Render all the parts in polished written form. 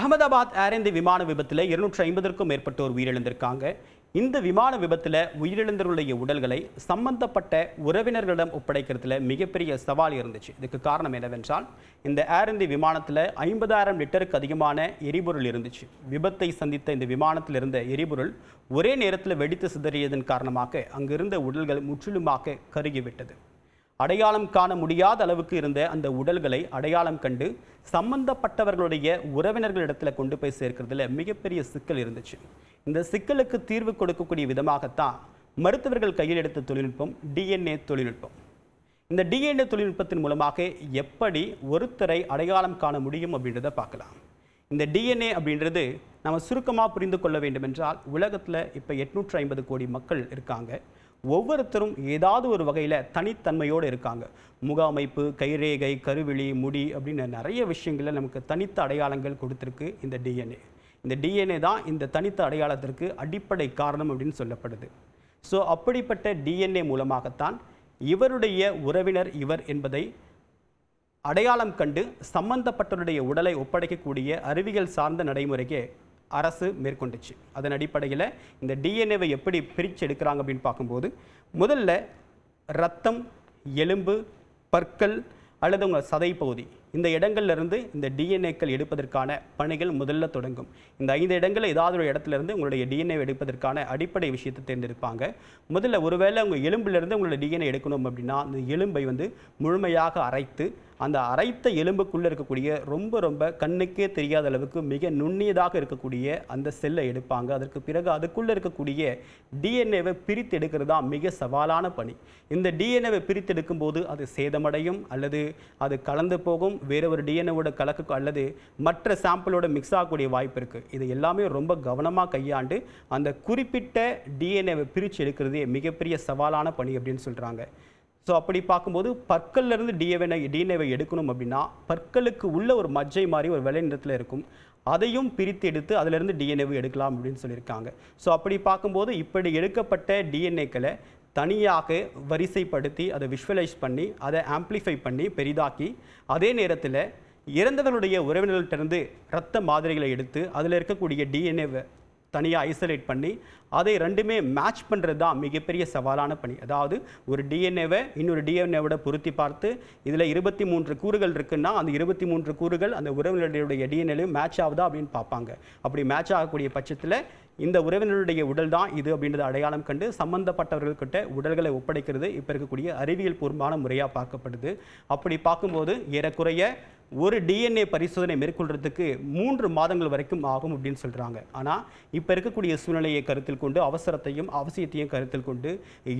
அகமதாபாத் ஏர் India விமான விபத்தில் 250க்கும் மேற்பட்டோர் உயிரிழந்திருக்காங்க. இந்த விமான விபத்தில் உயிரிழந்தவர்களுடைய உடல்களை சம்பந்தப்பட்ட உறவினர்களிடம் ஒப்படைக்கிறதுல மிகப்பெரிய சவால் இருந்துச்சு. இதுக்கு காரணம் என்னவென்றால், இந்த ஏர் இந்தியா விமானத்தில் 50,000 லிட்டருக்கு அதிகமான எரிபொருள் இருந்துச்சு. விபத்தை சந்தித்த இந்த விமானத்தில் இருந்த எரிபொருள் ஒரே நேரத்தில் வெடித்து சிதறியதன் காரணமாக அங்கிருந்த உடல்கள் முற்றிலுமாக கருகிவிட்டது. அடையாளம் காண முடியாத அளவுக்கு இருந்த அந்த உடல்களை அடையாளம் கண்டு சம்பந்தப்பட்டவர்களுடைய உறவினர்களிடத்தில் கொண்டு போய் சேர்க்கிறதுல மிகப்பெரிய சிக்கல் இருந்துச்சு. இந்த சிக்கலுக்கு தீர்வு கொடுக்கக்கூடிய விதமாகத்தான் மருத்துவர்கள் கையில் எடுத்த தொழில்நுட்பம் டிஎன்ஏ தொழில்நுட்பம். இந்த டிஎன்ஏ தொழில்நுட்பத்தின் மூலமாக எப்படி ஒருத்தரை அடையாளம் காண முடியும் அப்படின்றத பார்க்கலாம். இந்த டிஎன்ஏ அப்படின்றது நம்ம சுருக்கமாக புரிந்து கொள்ள வேண்டும் என்றால், உலகத்தில் இப்போ 850 கோடி மக்கள் இருக்காங்க. ஒவ்வொருத்தரும் ஏதாவது ஒரு வகையில் தனித்தன்மையோடு இருக்காங்க. முக அமைப்பு, கைரேகை, கருவிழி, முடி அப்படின்னு நிறைய விஷயங்களில் நமக்கு தனித்த அடையாளங்கள் கொடுத்துருக்கு இந்த டிஎன்ஏ. இந்த டிஎன்ஏ தான் இந்த தனித்த அடையாளத்திற்கு அடிப்படை காரணம் அப்படின்னு சொல்லப்படுது. ஸோ அப்படிப்பட்ட டிஎன்ஏ மூலமாகத்தான் இவருடைய உறவினர் இவர் என்பதை அடையாளம் கண்டு சம்பந்தப்பட்டவருடைய உடலை ஒப்படைக்கக்கூடிய அறிவியல் சார்ந்த நடைமுறைக்கு அரசு மேற்கொண்டுச்சு. அதன் அடிப்படையில் இந்த டிஎன்ஏவை எப்படி பிரித்து எடுக்கிறாங்க அப்படின்னு பார்க்கும்போது, முதல்ல ரத்தம், எலும்பு, பற்கள் அல்லது உங்கள் சதை பகுதி, இந்த இடங்கள்லேருந்து இந்த டிஎன்ஏக்கள் எடுப்பதற்கான பணிகள் முதல்ல தொடங்கும். இந்த 5 இடங்களில் ஏதாவது ஒரு இடத்துலேருந்து உங்களுடைய டிஎன்ஏ எடுப்பதற்கான அடிப்படை விஷயத்தை தேர்ந்தெடுப்பாங்க. முதல்ல ஒருவேளை உங்கள் எலும்புலேருந்து உங்களோட டிஎன்ஏ எடுக்கணும் அப்படின்னா, அந்த எலும்பை முழுமையாக அரைத்து, அந்த அரைத்த எலும்புக்குள்ளே இருக்கக்கூடிய ரொம்ப கண்ணுக்கே தெரியாத அளவுக்கு மிக நுண்ணியதாக இருக்கக்கூடிய அந்த செல்லை எடுப்பாங்க. அதற்கு பிறகு அதுக்குள்ளே இருக்கக்கூடிய டிஎன்ஏவை பிரித்து எடுக்கிறது தான் மிக சவாலான பணி. இந்த டிஎன்ஏவை பிரித்து எடுக்கும்போது அது சேதமடையும், அல்லது அது கலந்து போகும், வேறு ஒரு டிஎன்ஏவோட கலக்கு அல்லது மற்ற சாம்பிளோட மிக்ஸ் ஆகக்கூடிய வாய்ப்பு இருக்குது. இது எல்லாமே ரொம்ப கவனமாக கையாண்டு அந்த குறிப்பிட்ட டிஎன்ஏவை பிரித்து எடுக்கிறதே மிகப்பெரிய சவாலான பணி அப்படின்னு சொல்கிறாங்க. ஸோ அப்படி பார்க்கும்போது பற்கள்லேருந்து டிஎன்ஏவை எடுக்கணும் அப்படின்னா, பற்களுக்கு உள்ள ஒரு மஜ்ஜை மாதிரி ஒரு வெள்ளை நிறத்தில் இருக்கும், அதையும் பிரித்து எடுத்து அதிலிருந்து டிஎன்ஏவை எடுக்கலாம் அப்படின்னு சொல்லியிருக்காங்க. ஸோ அப்படி பார்க்கும்போது இப்படி எடுக்கப்பட்ட டிஎன்ஏக்களை தனியாக வரிசைப்படுத்தி அதை விஷுவலைஸ் பண்ணி அதை ஆம்ப்ளிஃபை பண்ணி பெரிதாக்கி, அதே நேரத்தில் இறந்தவர்களுடைய உறவினர்களிடமிருந்து இரத்த மாதிரிகளை எடுத்து அதில் இருக்கக்கூடிய டிஎன்ஏவை தனியாக ஐசோலேட் பண்ணி அதை ரெண்டுமே மேட்ச் பண்ணுறது தான் மிகப்பெரிய சவாலான பணி. அதாவது ஒரு டிஎன்ஏவை இன்னொரு டிஎன்ஏவோட பொருத்தி பார்த்து இதில் 23 கூறுகள் இருக்குன்னா அந்த 23 கூறுகள் அந்த உறவினர்களுடைய டிஎன்ஏலையும் மேட்ச் ஆகுதா அப்படின்னு பார்ப்பாங்க. அப்படி மேட்ச் ஆகக்கூடிய பட்சத்தில் இந்த உறவினருடைய உடல் தான் இது அப்படின்றத அடையாளம் கண்டு சம்பந்தப்பட்டவர்கள்கிட்ட உடல்களை ஒப்படைக்கிறது இப்போ இருக்கக்கூடிய அறிவியல் பூர்வமான முறையாக பார்க்கப்படுது. அப்படி பார்க்கும்போது ஏறக்குறைய ஒரு டிஎன்ஏ பரிசோதனை மேற்கொள்றதுக்கு 3 மாதங்கள் வரைக்கும் ஆகும் அப்படின்னு சொல்கிறாங்க. ஆனால் இப்போ இருக்கக்கூடிய சூழ்நிலையை கருத்தில் கொண்டு, அவசரத்தையும் அவசியத்தையும் கருத்தில் கொண்டு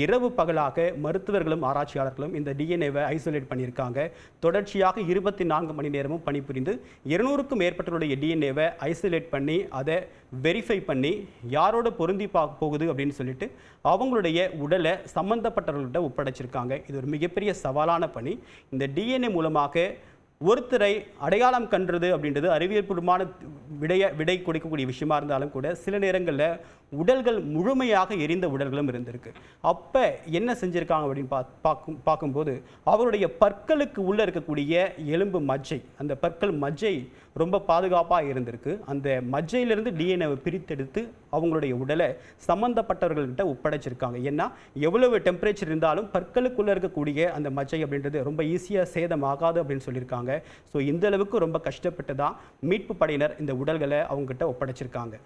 இரவு பகலாக மருத்துவர்களும் ஆராய்ச்சியாளர்களும் இந்த டிஎன்ஏவை ஐசோலேட் பண்ணியிருக்காங்க. தொடர்ச்சியாக 24 மணி நேரமும் பணிபுரிந்து 200க்கும் மேற்பட்டவருடைய டிஎன்ஏவை ஐசோலேட் பண்ணி அதை வெரிஃபை பண்ணி யாரோட பொருந்தி போகுது அப்படின்னு சொல்லிட்டு அவங்களுடைய உடலை சம்பந்தப்பட்டவர்கள்ட்ட ஒப்படைச்சிருக்காங்க. இது ஒரு மிகப்பெரிய சவாலான பணி. இந்த டிஎன்ஏ மூலமாக ஒருத்தரை அடையாளம் கண்டுறது அப்படின்றது அறிவியல் பூர்வமான விடை கொடுக்கக்கூடிய விஷயமா இருந்தாலும் கூட, சில நேரங்களில் உடல்கள் முழுமையாக எரிந்த உடல்களும் இருந்திருக்கு. அப்போ என்ன செஞ்சுருக்காங்க அப்படின்னு பார்க்கும்போது, அவருடைய பற்களுக்கு உள்ளே இருக்கக்கூடிய எலும்பு மஜ்ஜை, அந்த பற்கள் மஜ்ஜை ரொம்ப பாதுகாப்பாக இருந்திருக்கு. அந்த மஜ்ஜையிலிருந்து டிஎன்ஏவை பிரித்தெடுத்து அவங்களுடைய உடலை சம்மந்தப்பட்டவர்கள்கிட்ட ஒப்படைச்சிருக்காங்க. ஏன்னா எவ்வளவு டெம்பரேச்சர் இருந்தாலும் பற்களுக்குள்ளே இருக்கக்கூடிய அந்த மஜ்ஜை அப்படின்றது ரொம்ப ஈஸியாக சேதமாகாது அப்படின்னு சொல்லியிருக்காங்க. ஸோ இந்த அளவுக்கு ரொம்ப கஷ்டப்பட்டு தான் மீட்பு படையினர் இந்த உடல்களை அவங்ககிட்ட ஒப்படைச்சிருக்காங்க.